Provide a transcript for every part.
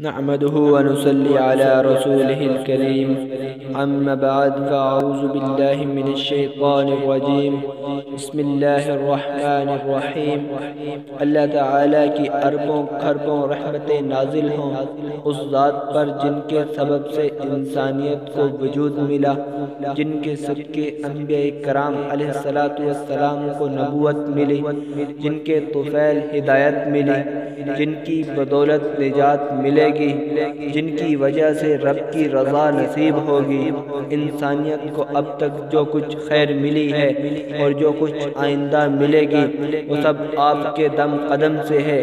نحمده ونصلي على رسوله الكريم أما بعد فأعوذ بالله من الشيطان الرجيم بسم الله الرحمن الرحیم۔ اللہ تعالیٰ کی اربوں خربوں رحمتیں نازل ہوں اس ذات پر جن کے سبب سے انسانیت کو وجود ملا، جن کے صدقے انبیاء کرام علیہ السلام کو نبوت ملی، جن کے طفیل ہدایت ملی، جن کی بدولت نجات ملے گی، جن کی وجہ سے رب کی رضا نصیب ہوگی۔ انسانیت کو اب تک جو کچھ خیر ملی ہے اور جو کچھ آئندہ ملے گی وہ سب آپ کے دم قدم سے ہے۔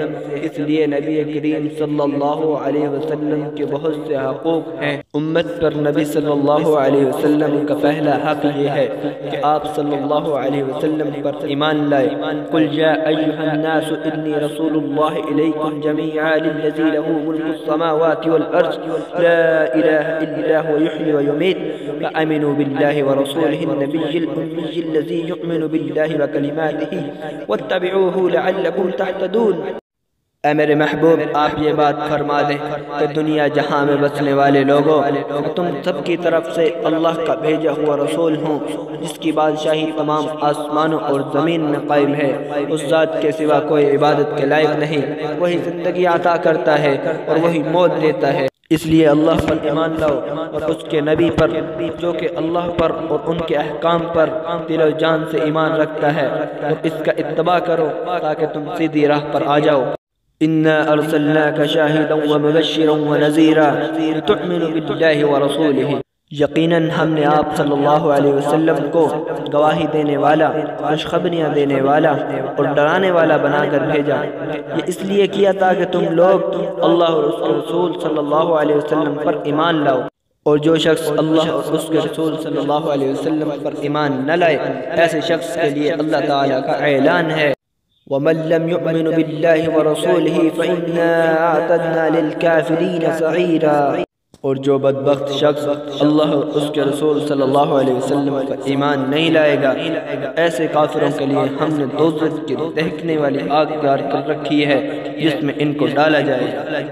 اس لیے نبی کریم صلی اللہ علیہ وسلم کے بہت سے حقوق ہیں۔ امت پر نبی صلی اللہ علیہ وسلم کا پہلا حق یہ ہے کہ آپ صلی اللہ علیہ وسلم پر ایمان لائے۔ قل یا ایھا الناس انی رسول اللہ الیکم جمیعا للذی لہ ملک السماوات والارض لا الہ الا هو یحیی ویمیت فآمنوا باللہ ورسولہ النبی الأمی الذی یؤمن باللہ وکلماتہ واتبعوہ لعلکم تہتدون۔ اے میرے محبوب، آپ یہ بات فرما دیں کہ دنیا جہاں میں بسنے والے لوگوں، تم سب کی طرف سے اللہ کا بھیجا ہوا رسول ہوں جس کی بادشاہی تمام آسمانوں اور زمین میں قائم ہے۔ اس ذات کے سوا کوئی عبادت کے لائق نہیں، وہی زندگی عطا کرتا ہے اور وہی موت دیتا ہے۔ اس لیے اللہ پر ایمان لاؤ اور اس کے نبی پر جو کہ اللہ پر اور ان کے احکام پر دل و جان سے ایمان رکھتا ہے، اور اس کا اتباع کرو تاکہ تم سیدھی راہ پر آ جاؤ۔ إِنَّا أَرْسَلْنَاكَ شَاهِدًا وَمُبَشِّرًا وَنَذِيرًا لِتُؤْمِنُوا بِاللَّهِ وَرَسُولِهِ۔ یقیناً ہم نے آپ صلی اللہ علیہ وسلم کو گواہی دینے والا، خوشخبریاں دینے والا اور ڈرانے والا بنا کر بھیجا۔ یہ اس لیے کیا تاکہ تم لوگ اللہ اور اس کے رسول صلی اللہ علیہ وسلم پر ایمان لاؤ، اور جو شخص اللہ اور اس کے رسول صلی اللہ علیہ وسلم پر ایمان نہ لائے ایسے شخص کے لیے اللہ تعالیٰ کا اعلان ہے وَمَن لَّمْ يُؤْمِنْ بِاللَّهِ وَرَسُولِهِ فَإِنَّا أَعْتَدْنَا لِلْكَافِرِينَ سَعِيرًا۔ اور جو بدبخت شخص اللہ اور اس کے رسول صلی اللہ علیہ وسلم پر ایمان نہیں لائے گا، ایسے کافروں کے لیے ہم نے دوزخ کی دہکنے والی آگ تیار کر رکھی ہے جس میں ان کو ڈالا جائے گا۔